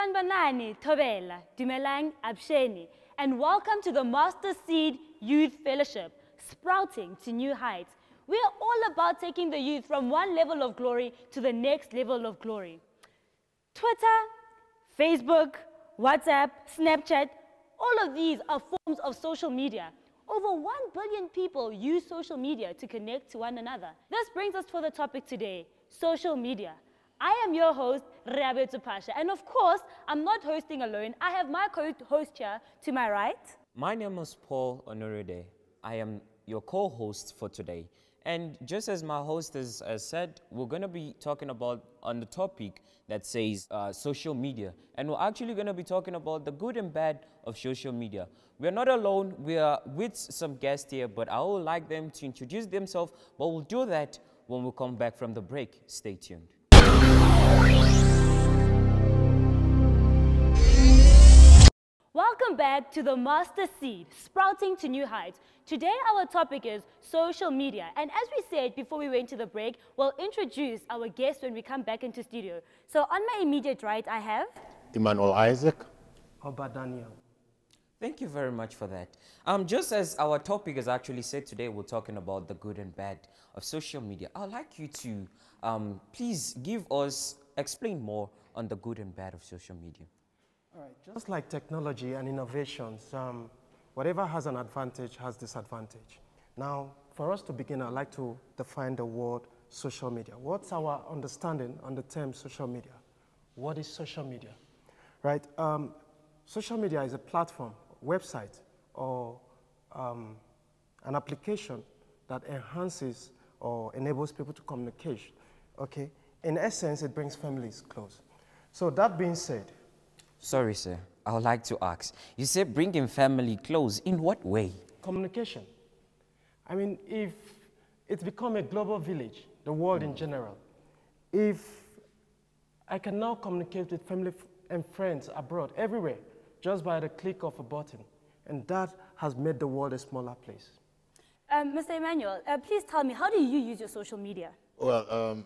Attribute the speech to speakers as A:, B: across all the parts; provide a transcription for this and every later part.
A: Sanbanani, Thobela, Dumelang, Absheni, and welcome to the Master Seed Youth Fellowship, sprouting to new heights. We are all about taking the youth from one level of glory to the next level of glory. Twitter, Facebook, WhatsApp, Snapchat, all of these are forms of social media. Over 1 billion people use social media to connect to one another. This brings us to the topic today, social media. I am your host, Reabetu Pasha, and of course, I'm not hosting alone. I have my co-host here to my right.
B: My name is Paul Onoride. I am your co-host for today. And just as my host has said, we're going to be talking about on the topic that says social media. And we're actually going to be talking about the good and bad of social media. We're not alone. We are with some guests here, but I would like them to introduce themselves. But we'll do that when we come back from the break. Stay tuned.
A: Welcome back to the Master Seed, sprouting to new heights. Today our topic is social media. And as we said before we went to the break, we'll introduce our guests when we come back into studio. So on my immediate right, I have...
C: Emmanuel Isaac.
D: Oba Daniel.
B: Thank you very much for that. Just as our topic is actually said today, we're talking about the good and bad of social media. I'd like you to please explain more on the good and bad of social media.
D: All right, just like technology and innovations, whatever has an advantage has disadvantage. Now, for us to begin, I'd like to define the word social media. What's our understanding on the term social media? What is social media? Right, social media is a platform, website, or an application that enhances or enables people to communicate, okay? In essence, it brings families close. So that being said,
B: sorry, sir. I would like to ask. You said bringing family close. In what way?
D: Communication. I mean, if it's become a global village, the world in general, if I can now communicate with family and friends abroad, everywhere, just by the click of a button, and that has made the world a smaller place.
A: Mr. Emmanuel, please tell me, how do you use your social media?
C: Well,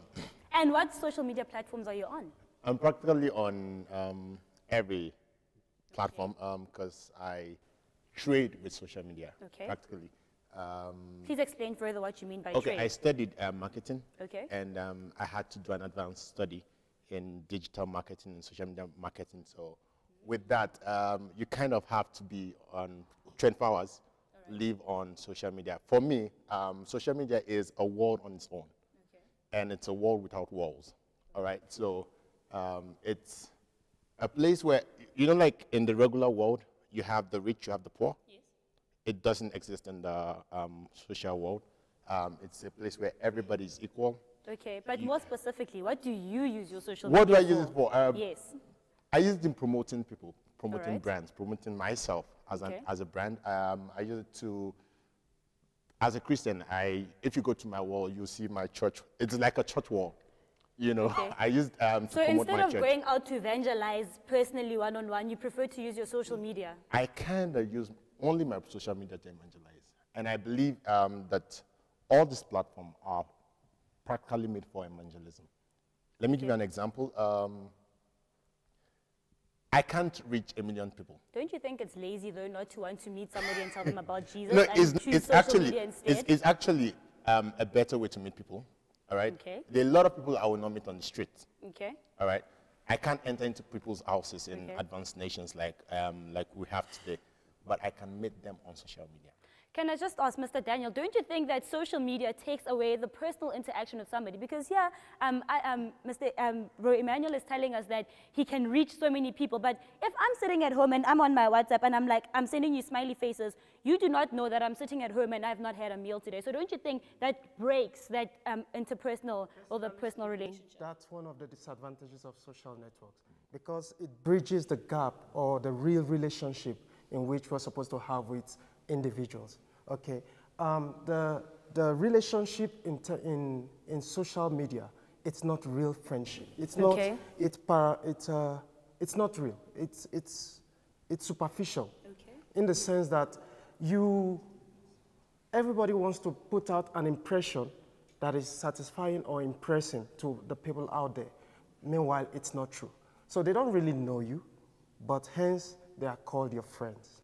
A: And what social media platforms are you on?
C: I'm practically on every platform because I trade with social media,
A: Okay.
C: practically.
A: Please explain further what you mean by
C: Okay,
A: trade.
C: I studied marketing,
A: Okay.
C: and I had to do an advanced study in digital marketing and social media marketing. So with that, you kind of have to be on 24 hours, live on social media. For me, social media is a world on its own, and it's a world without walls, all right? So it's a place where, you know, like in the regular world, you have the rich, you have the poor.
A: Yes.
C: It doesn't exist in the social world. It's a place where everybody is equal.
A: Okay, but more specifically, what do you use your social media
C: What
A: for?
C: do I use it for?
A: Yes.
C: I use it in promoting people, promoting
A: Alright.
C: brands, promoting myself as,
A: Okay.
C: as a brand. I use it to, as a Christian, if you go to my wall, you'll see my church. It's like a church wall. You know,
A: Okay.
C: I use to
A: So
C: promote
A: instead
C: my
A: of
C: church.
A: going out to evangelize personally one-on-one, you prefer to use your social media?
C: I kind of use only my social media to evangelize. And I believe that all these platforms are practically made for evangelism. Let me give you an example. I can't reach 1 million people.
A: Don't you think it's lazy, though, not to want to meet somebody and tell them about Jesus
C: No,
A: and choose
C: it's
A: social
C: actually,
A: media instead?
C: it's actually a better way to meet people, all right?
A: Okay.
C: There are a lot of people I will not meet on the street,
A: Okay.
C: all right? I can't enter into people's houses in
A: Okay.
C: advanced nations like we have today, but I can meet them on social media.
A: Can I just ask, Mr. Daniel, don't you think that social media takes away the personal interaction of somebody? Because here, Mr. Bro Emmanuel is telling us that he can reach so many people, but if I'm sitting at home and I'm on my WhatsApp and I'm sending you smiley faces, you do not know that I'm sitting at home and I've not had a meal today. So don't you think that breaks that interpersonal or the personal relationship?
D: that's one of the disadvantages of social networks, because it bridges the gap or the real relationship in which we're supposed to have with individuals. Okay, the relationship in social media, it's not real friendship. It's not.
A: Okay.
D: It's not real. It's superficial.
A: Okay.
D: In the sense that everybody wants to put out an impression that is satisfying or impressing to the people out there. Meanwhile, it's not true. So they don't really know you. but hence they are called your friends.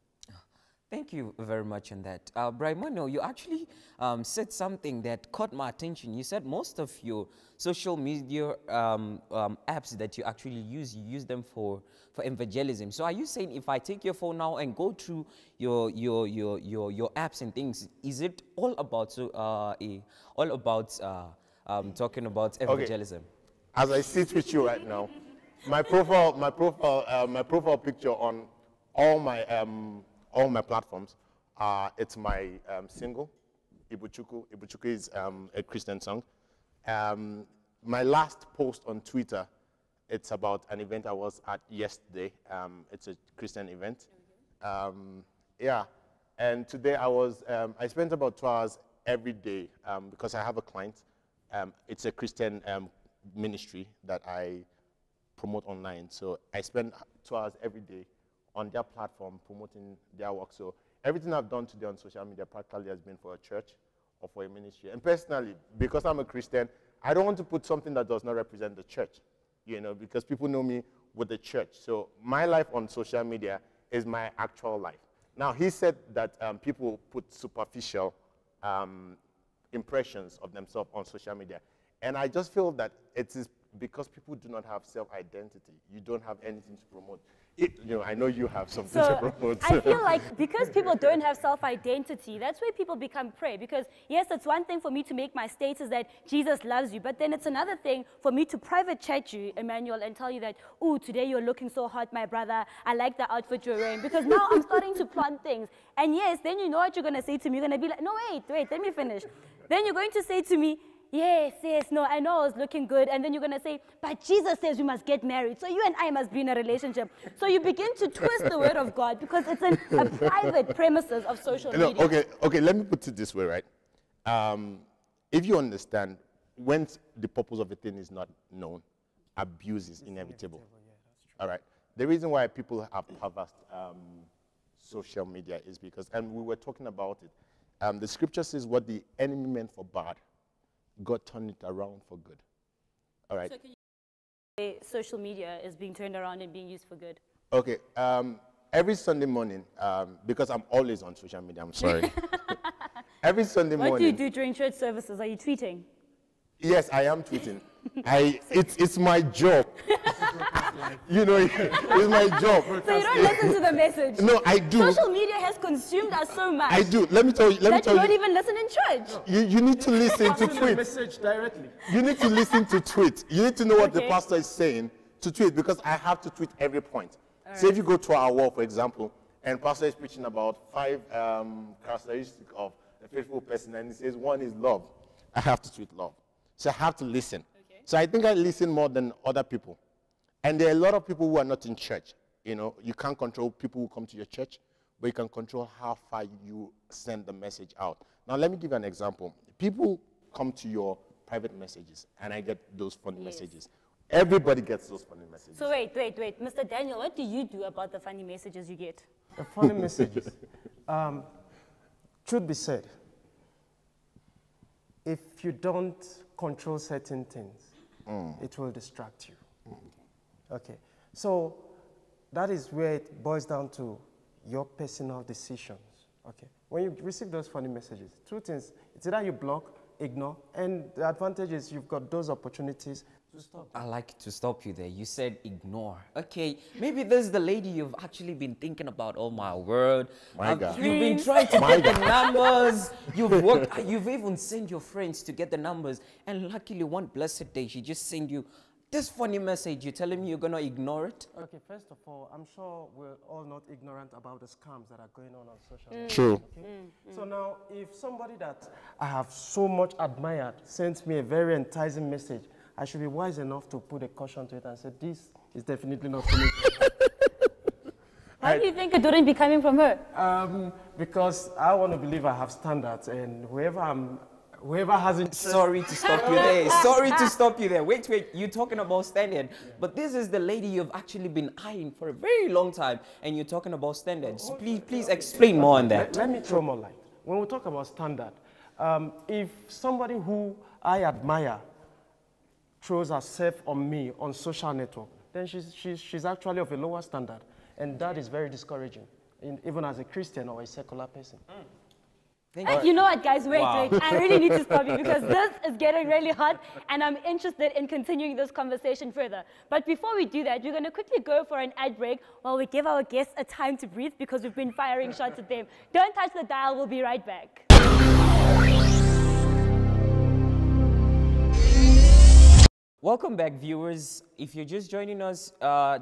B: Thank you very much on that. Braimono, you actually said something that caught my attention. You said most of your social media apps that you actually use, you use them for evangelism. So are you saying if I take your phone now and go through your apps and things, is it all about talking about evangelism?
C: Okay. As I sit with you right now, my profile picture on all my platforms, it's my single, Ibuchukwu. Ibuchukwu is a Christian song. My last post on Twitter, it's about an event I was at yesterday. It's a Christian event. Yeah, and today I spent about 2 hours every day because I have a client. It's a Christian ministry that I promote online. So I spend 2 hours every day on their platform promoting their work. So everything I've done today on social media practically has been for a church or for a ministry. And personally, because I'm a Christian, I don't want to put something that does not represent the church, you know, because people know me with the church. So my life on social media is my actual life. Now, he said that people put superficial impressions of themselves on social media. And I just feel that it is because people do not have self-identity. You don't have anything to promote. I know you have something to promote.
A: I feel like because people don't have self-identity, that's where people become prey. Because yes, it's one thing for me to make my status that Jesus loves you, but then it's another thing for me to private chat you, Emmanuel, and tell you that, oh, today you're looking so hot, my brother. I like the outfit you're wearing. Because now I'm starting to plant things. And yes, then you know what you're going to say to me. You're going to be like, no, wait, let me finish. Then you're going to say to me, yes, no, I know I was looking good. And then you're going to say, but Jesus says we must get married. So you and I must be in a relationship. So you begin to twist the word of God because it's in a private premises of social media.
C: Okay, let me put it this way, right? If you understand, when the purpose of a thing is not known, abuse is inevitable. All right. The reason why people have perversed social media is because, and we were talking about it, the scripture says what the enemy meant for bad, God turned it around for good. All right.
A: So can you say social media is being turned around and being used for good?
C: Okay. Every Sunday morning, because I'm always on social media, I'm sorry. Every Sunday morning.
A: What do you do during church services? Are you tweeting?
C: Yes, I am tweeting. It's my job. You know, it's my job.
A: So you don't listen to the message?
C: No, I do.
A: Social media has consumed us so much.
C: I do. Let me tell you.
A: That you don't even listen in church.
C: You need to listen to tweet.
D: Message directly.
C: You need to listen to tweet. You need to know what the pastor is saying to tweet, because I have to tweet every point. Say if you go to our wall, for example, and pastor is preaching about 5 characteristics of a faithful person, and he says one is love. I have to tweet love. So I have to listen. Okay. So I think I listen more than other people. And there are a lot of people who are not in church. You know, you can't control people who come to your church, but you can control how far you send the message out. Now, let me give you an example. People come to your private messages, and I get those funny messages. Everybody gets those funny messages.
A: So wait. Mr. Daniel, what do you do about the funny messages you get?
D: The funny messages. Truth be said, if you don't control certain things, it will distract you. Okay, so that is where it boils down to your personal decisions. Okay, when you receive those funny messages, 2 things: it's either you block, ignore, and the advantage is you've got those opportunities to stop.
B: I like to stop you there. You said ignore. Okay, maybe this is the lady you've actually been thinking about. Oh my word!
C: My God.
B: You've been trying to get the numbers. You've worked. You've even sent your friends to get the numbers, and luckily one blessed day she just sent you this funny message. You're telling me you're gonna ignore it?
D: Okay, first of all, I'm sure we're all not ignorant about the scams that are going on social media.
C: True.
D: Okay? So now, if somebody that I have so much admired sends me a very enticing message, I should be wise enough to put a caution to it and say, this is definitely not for me.
A: Why do you think it wouldn't be coming from her?
D: Because I want to believe I have standards, and whoever has interest.
B: Sorry to stop you there. Sorry to stop you there. Wait. You're talking about standard. But this is the lady you've actually been eyeing for a very long time, and you're talking about standards. Please explain more on that.
D: Let me throw more light. When we talk about standard, if somebody who I admire throws herself on me on social network, then she's actually of a lower standard. And that is very discouraging, even as a Christian or a secular person.
A: You know what, guys? Wait. I really need to stop you because this is getting really hot and I'm interested in continuing this conversation further. But before we do that, we're going to quickly go for an ad break while we give our guests a time to breathe because we've been firing shots at them. Don't touch the dial. We'll be right back.
B: Welcome back, viewers. If you're just joining us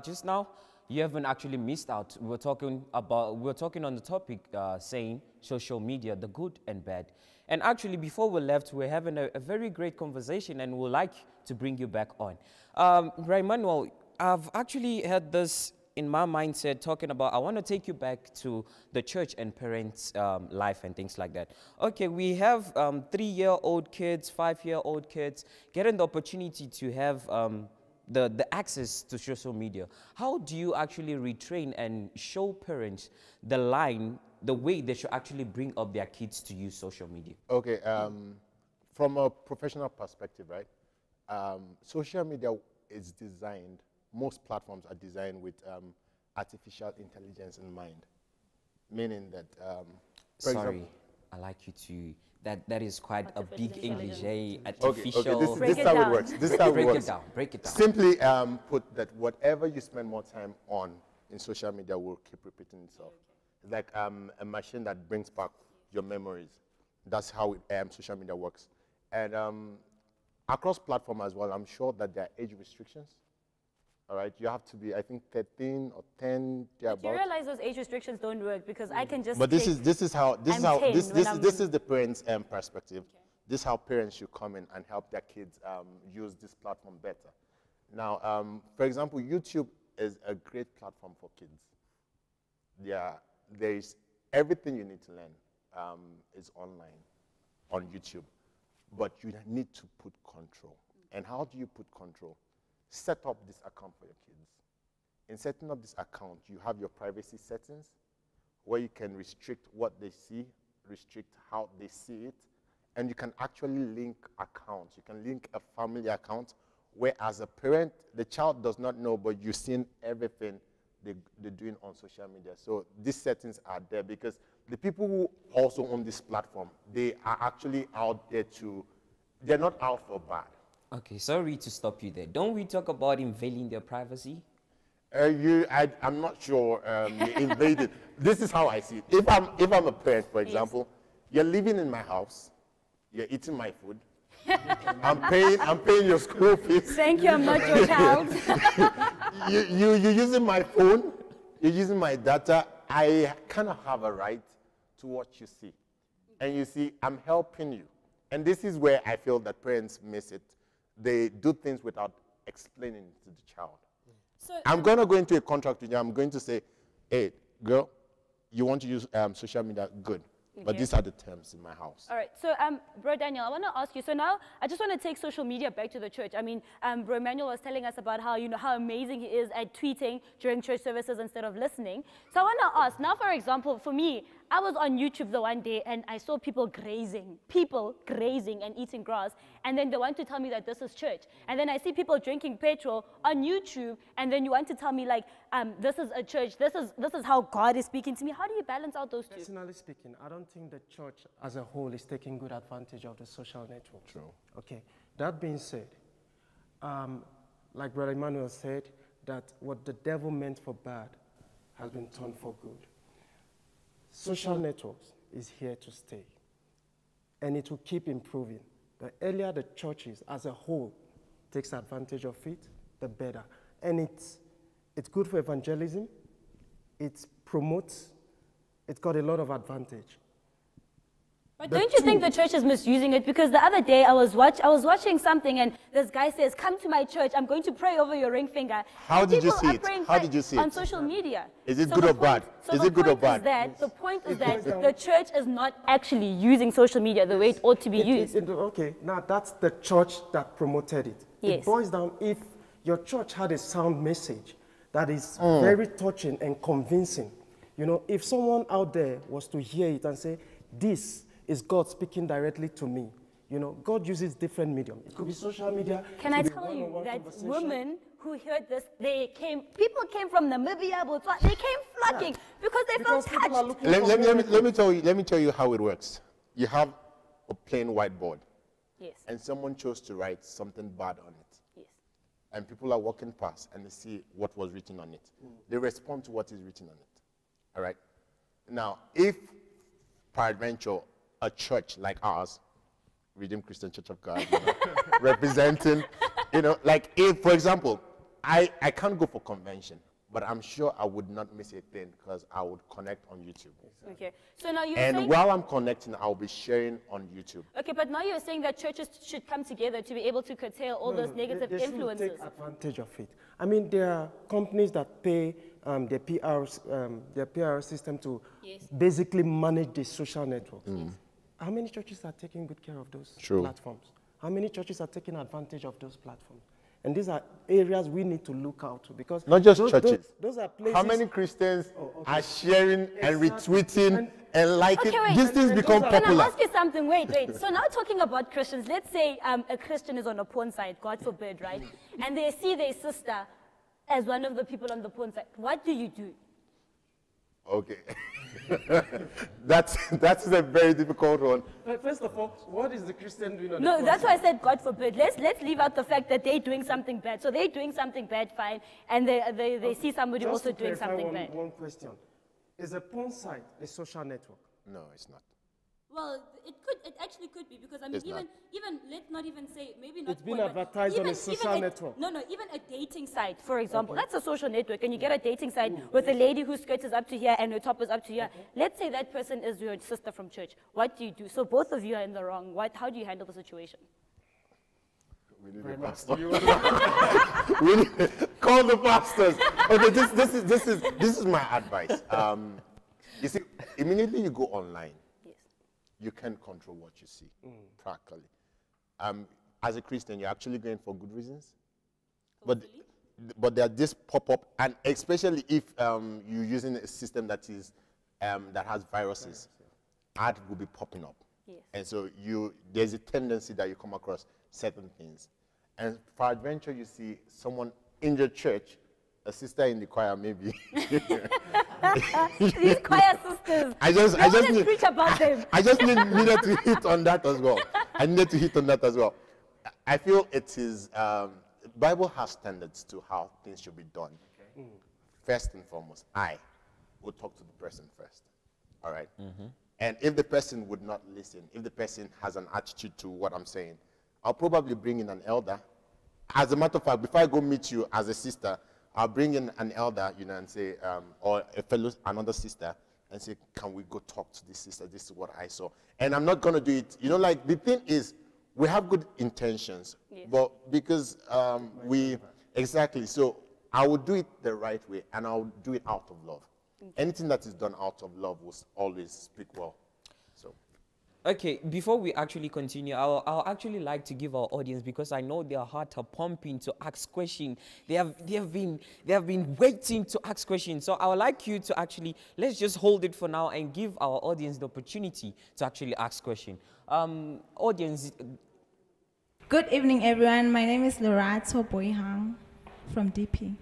B: just now, you haven't actually missed out. We're talking on the topic saying social media, the good and bad. And actually, before we left, we're having a very great conversation, and we'd like to bring you back on. Raimanuel, I've actually had this in my mindset talking about, I want to take you back to the church and parents' life and things like that. Okay, we have 3-year-old kids, 5-year-old kids getting the opportunity to have the access to social media. How do you actually retrain and show parents the way they should actually bring up their kids to use social media?
C: Okay, from a professional perspective, right? Social media is designed, most platforms are designed with artificial intelligence in mind. Meaning that, for example,
B: I like you to, that is quite a big English,
C: Okay,
B: artificial.
C: this is how it works. This is how it works.
B: Break it down.
C: Simply put that whatever you spend more time on in social media will keep repeating itself. It's like a machine that brings back your memories. That's how social media works. And across platform as well, I'm sure that there are age restrictions. All right, you have to be, I think, 13 or 10.
A: But you realize those age restrictions don't work because I can just.
C: But this is the parents' perspective.
A: Okay.
C: This is how parents should come in and help their kids use this platform better. Now, for example, YouTube is a great platform for kids. There is everything you need to learn is online on YouTube, but you need to put control. And how do you put control? Set up this account for your kids. In setting up this account, you have your privacy settings where you can restrict what they see, restrict how they see it, and you can actually link accounts. You can link a family account where, as a parent, the child does not know, but you've seen everything they're doing on social media. So these settings are there because the people who also own this platform, they are actually out there they're not out for bad.
B: Okay, sorry to stop you there. Don't we talk about invading their privacy?
C: I'm not sure you invaded. This is how I see it. If I'm a parent, for example, you're living in my house, you're eating my food, I'm paying your school fees.
A: Thank you, I'm not your child.
C: You're using my phone, you're using my data. I kind of have a right to what you see. And you see, I'm helping you. And this is where I feel that parents miss it. They do things without explaining to the child. So, I'm going to go into a contract with you. I'm going to say, hey, girl, you want to use social media? Good. Okay. But these are the terms in my house.
A: All right. So, Bro Daniel, I want to ask you. So now, I just want to take social media back to the church. I mean, Bro Emmanuel was telling us about how, how amazing he is at tweeting during church services instead of listening. So I want to ask, now, for example, for me, I was on YouTube the one day and I saw people grazing and eating grass, and then they want to tell me that this is church. And then I see people drinking petrol on YouTube, and then you want to tell me like, this is a church, this is how God is speaking to me. How do you balance out those two?
D: Personally speaking, I don't think the church as a whole is taking good advantage of the social network.
C: True.
D: Okay. That being said, like Brother Emmanuel said, that what the devil meant for bad has been turned for good. Social networks is here to stay, and it will keep improving. The earlier the churches as a whole takes advantage of it, the better. And it's good for evangelism. It promotes. It's got a lot of advantage.
A: But don't you think the church is misusing it? Because the other day I was watching something and this guy says, come to my church, I'm going to pray over your ring finger.
C: How did you see it? How did you see it?
A: On social media.
C: Is it good or bad? Is it good or bad?
A: The point is that the church is not actually using social media the way it ought to be used.
D: Okay, now that's the church that promoted it.
A: Yes.
D: It boils down, if your church had a sound message that is very touching and convincing, if someone out there was to hear it and say, this is God speaking directly to me, You know, God uses different medium. It could be social media.
A: Can I tell you that women who heard this, people came from Namibia, Botswana, they came flocking because they felt touched.
C: Let me tell you how it works. You have a plain whiteboard.
A: Yes.
C: And someone chose to write something bad on it.
A: Yes.
C: And people are walking past and they see what was written on it. They respond to what is written on it. All right? Now, if peradventure a church like ours, Redeemed Christian Church of God, representing, like if, for example, I can't go for convention, but I'm sure I would not miss a thing because I would connect on YouTube.
A: Okay. So now you're
C: and
A: saying,
C: while I'm connecting, I'll be sharing on YouTube.
A: okay, but now you're saying that churches should come together to be able to curtail all those negative
D: they
A: influences.
D: Take advantage of it. I mean, there are companies that pay their PR system to basically manage the social networks. How many churches are taking good care of those platforms? How many churches are taking advantage of those platforms? And these are areas we need to look out to, because
C: not just churches.
D: Those are places.
C: How many Christians are sharing and retweeting and liking?
A: Okay, wait.
C: These things become
A: Can
C: popular.
A: I ask you something? Wait. So now talking about Christians, let's say a Christian is on a porn site, God forbid, right? And they see their sister as one of the people on the porn site. What do you do?
C: Okay. That's a very difficult one.
D: But first of all, what is the Christian doing on the
A: No,
D: porn
A: that's
D: site?
A: why I said God forbid. Let's leave out the fact that they're doing something bad. So they're doing something bad, fine, and they see somebody
D: Just
A: also
D: to
A: doing
D: clarify
A: something bad.
D: One question. Is a porn site a social network?
C: No, it's not.
A: Well, it actually could be, because I mean,
C: It's not.
A: even let's not even say maybe not.
D: It's been
A: porn, but
D: advertised on a social network.
A: No, even a dating site, for example, that's a social network, and you get a dating site with a lady whose skirt is up to here and her top is up to here. Let's say that person is your sister from church. What do you do? So both of you are in the wrong. How do you handle the situation?
C: We need a pastor. We need, call the pastors. Okay, this is my advice. You see, immediately you go online, you can't control what you see, practically. As a Christian, you're actually going for good reasons. But there are this pop-up, and especially if you're using a system that is that has viruses, ad will be popping up.
A: Yes.
C: And so there's a tendency that you come across certain things. And for adventure, you see someone in your church, a sister in the choir, maybe.
A: These choir sisters.
C: I just need,
A: preach about them.
C: I just needed to hit on that as well. I feel it is, Bible has standards to how things should be done. Okay. First and foremost, I will talk to the person first. All right? And if the person would not listen, if the person has an attitude to what I'm saying, I'll probably bring in an elder. As a matter of fact, before I go meet you as a sister, I'll bring in an elder, and say, or another sister, and say, can we go talk to this sister? This is what I saw. And I'm not going to do it. Like, the thing is, we have good intentions, but because exactly, so I will do it the right way, and I'll do it out of love. Anything that is done out of love will always speak well. So.
B: Okay, before we actually continue, I'll actually like to give our audience, because I know their heart are pumping to ask questions. They have been waiting to ask questions. So I would like you to actually, let's just hold it for now and give our audience the opportunity to actually ask questions. Audience.
E: Good evening, everyone. My name is Lorato Boyhang from DP.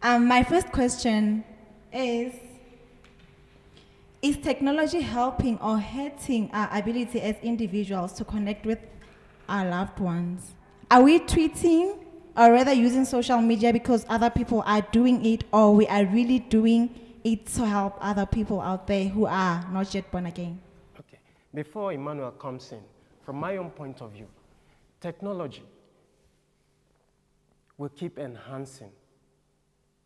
E: My first question is technology helping or hurting our ability as individuals to connect with our loved ones? Are we tweeting or rather using social media because other people are doing it, or we are really doing it to help other people out there who are not yet born again?
D: Okay. Before Emmanuel comes in, from my own point of view, technology will keep enhancing.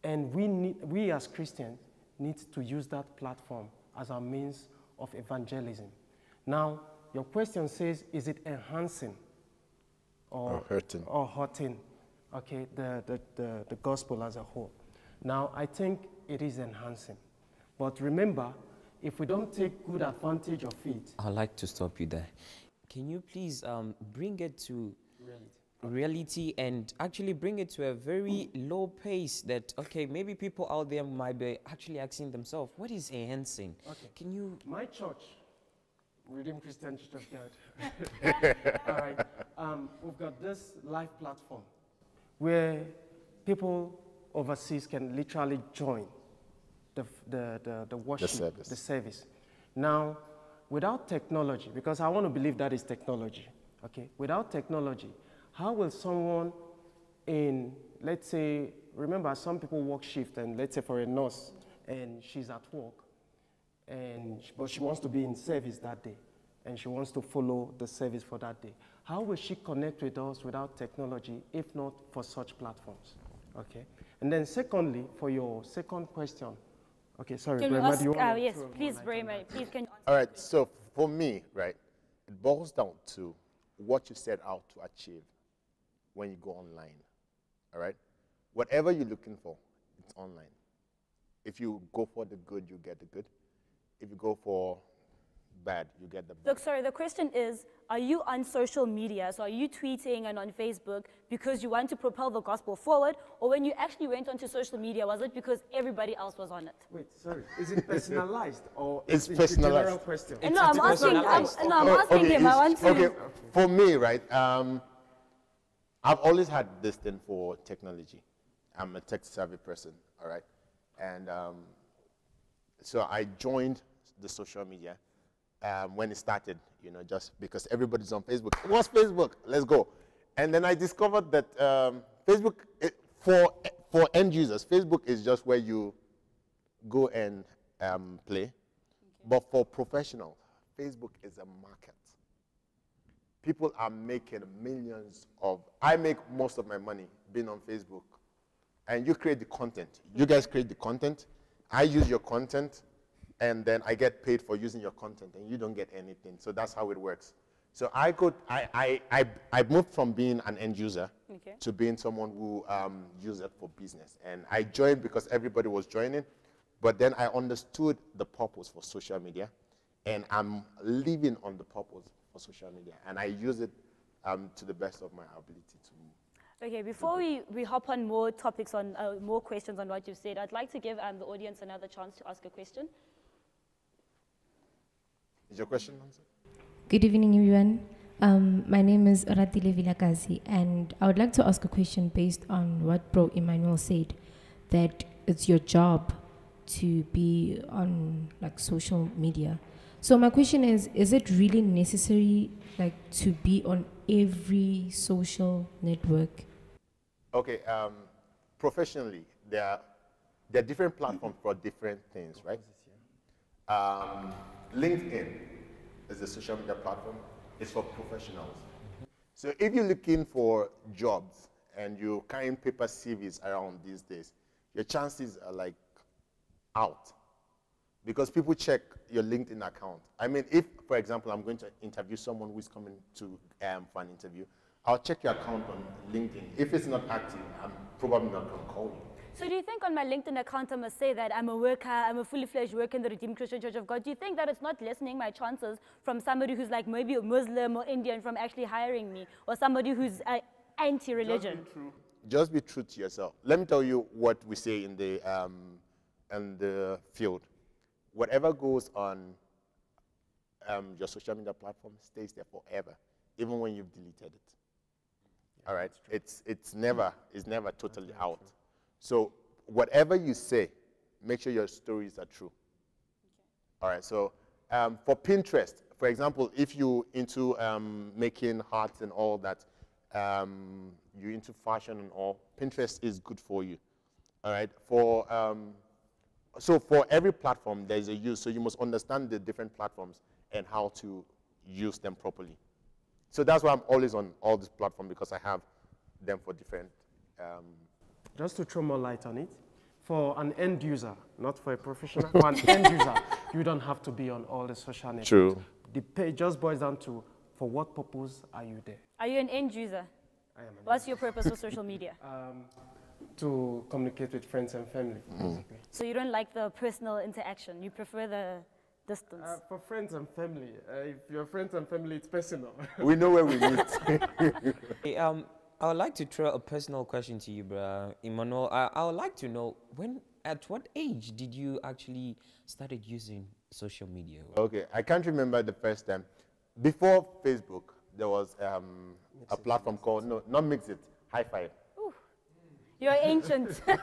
D: And we as Christians need to use that platform as our means of evangelism. Now, your question says, is it enhancing or
C: hurting?
D: Or hurting, okay, the gospel as a whole. Now, I think it is enhancing. But remember, if we don't take good advantage of it...
B: I'd like to stop you there. Can you please bring it to reality and actually bring it to a very low pace that, okay, maybe people out there might be actually asking themselves, what is enhancing?
D: Okay.
B: Can you...
D: My church, Redeemed Christian Church of God. All right. We've got this live platform where people overseas can literally join the worship, the service. Now, without technology, because I want to believe that is technology, okay? Without technology, how will someone in, let's say, remember some people work shift, and let's say for a nurse, and she's at work, but she wants to be in service that day, and she wants to follow the service for that day. How will she connect with us without technology, if not for such platforms? Okay. And then secondly, for your second question, okay, sorry,
A: Can we
D: Brema,
A: ask,
D: do you want
A: yes,
D: to
A: please, Brema, please can you answer?
C: All right, so for me, right, it boils down to what you set out to achieve when you go online, all right? Whatever you're looking for, it's online. If you go for the good, you get the good. If you go for bad, you get the bad.
A: Look, sorry, the question is, are you on social media? So are you tweeting and on Facebook because you want to propel the gospel forward? Or when you actually went onto social media, was it because everybody else was on it?
D: Wait, sorry, is it personalized or
C: It's
D: is it
C: personalized.
D: a general question?
A: No, I'm asking, I'm asking him. I want to.
C: Okay, for me, right, I've always had this thing for technology. I'm a tech-savvy person, all right? And so I joined the social media when it started, you know, just because everybody's on Facebook. What's Facebook? Let's go. And then I discovered that Facebook, for end users, Facebook is just where you go and play. Okay. But for professionals, Facebook is a market. People are making millions of, I make most of my money being on Facebook. And you create the content. You guys create the content. I use your content. And then I get paid for using your content, and you don't get anything. So that's how it works. So I moved from being an end user to being someone who uses it for business. And I joined because everybody was joining, but then I understood the purpose for social media, and I'm living on the purpose for social media, and I use it to the best of my ability to.
A: Okay, before we hop on more topics on more questions on what you've said, I'd like to give the audience another chance to ask a question.
C: Is your question answered?
F: Good evening, everyone. My name is Ratile Vilakazi, and I would like to ask a question based on what Bro Emmanuel said, that it's your job to be on like social media. So my question is it really necessary like to be on every social network?
C: Okay, professionally, there are different platforms for different things, right? LinkedIn is a social media platform. It's for professionals. So if you're looking for jobs and you're carrying paper CVs around these days, your chances are like out because people check your LinkedIn account. I mean, if, for example, I'm going to interview someone who's coming to for an interview, I'll check your account on LinkedIn. If it's not active, I'm probably not going to call you.
A: So do you think on my LinkedIn account I must say that I'm a worker, I'm a fully fledged worker in the Redeemed Christian Church of God? Do you think that it's not lessening my chances from somebody who's like maybe a Muslim or Indian from actually hiring me, or somebody who's anti-religion?
C: Just be true to yourself. Let me tell you what we say in the field. Whatever goes on your social media platform stays there forever, even when you've deleted it. All right? It's never totally out. So whatever you say, make sure your stories are true. Okay. All right, so for Pinterest, for example, if you're into making hearts and all that, you're into fashion and all, Pinterest is good for you. All right, so for every platform, there's a use, so you must understand the different platforms and how to use them properly. So that's why I'm always on all these platforms, because I have them for different
D: Just to throw more light on it, for an end user, not for a professional, for an end user, you don't have to be on all the social networks.
C: True.
D: The page just boils down to, for what purpose are you there?
A: Are you an end user?
D: I am.
A: What's your purpose for social media?
D: To communicate with friends and family, basically.
A: So you don't like the personal interaction, you prefer the distance?
D: For friends and family, if you're friends and family, it's personal.
C: We know where we meet.
B: Hey, I would like to throw a personal question to you, bro. Emmanuel, I would like to know, at what age did you actually started using social media?
C: Okay, I can't remember the first time. Before Facebook, there was a platform called, no, not Mixit, High Five.
A: You're ancient.
C: All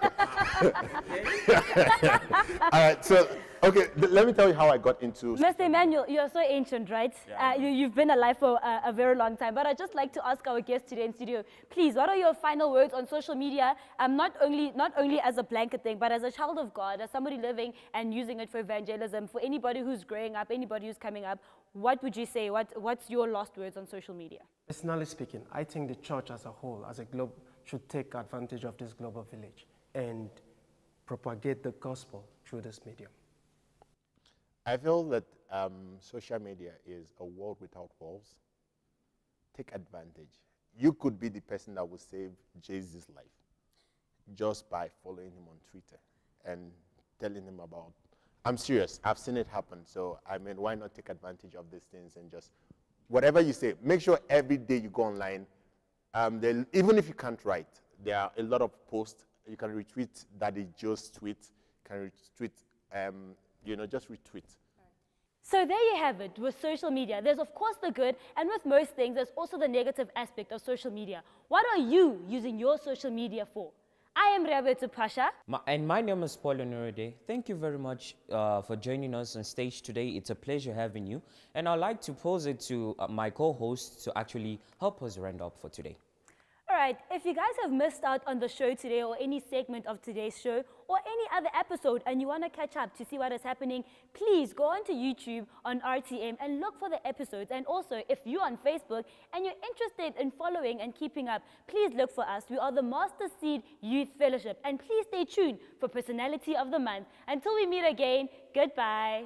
C: right, so, okay, let me tell you how I got into...
A: Mr. Emmanuel, you're so ancient, right?
C: Yeah.
A: You've been alive for a very long time. But I'd just like to ask our guests today in studio, please, what are your final words on social media? Not only as a blanket thing, but as a child of God, as somebody living and using it for evangelism, for anybody who's growing up, anybody who's coming up, what would you say? What's your last words on social media?
D: Personally speaking, I think the church as a whole, as a globe, should take advantage of this global village and propagate the gospel through this medium.
C: I feel that social media is a world without walls. Take advantage. You could be the person that will save Jesus' life just by following him on Twitter and telling him about, I'm serious, I've seen it happen. So, I mean, why not take advantage of these things and just, whatever you say, make sure every day you go online, even if you can't write, there are a lot of posts. You can retweet Daddy Joe's tweet, can retweet, just retweet.
A: So there you have it with social media. There's of course the good, and with most things, there's also the negative aspect of social media. What are you using your social media for? I am Rebetu Pasha.
B: And my name is Paul Onurede. Thank you very much for joining us on stage today. It's a pleasure having you. And I'd like to pose it to my co-host to actually help us round up for today.
A: All right, if you guys have missed out on the show today or any segment of today's show or any other episode and you want to catch up to see what is happening, please go onto YouTube on RTM and look for the episodes. And also, if you're on Facebook and you're interested in following and keeping up, please look for us. We are the Master Seed Youth Fellowship. And please stay tuned for Personality of the Month. Until we meet again, goodbye.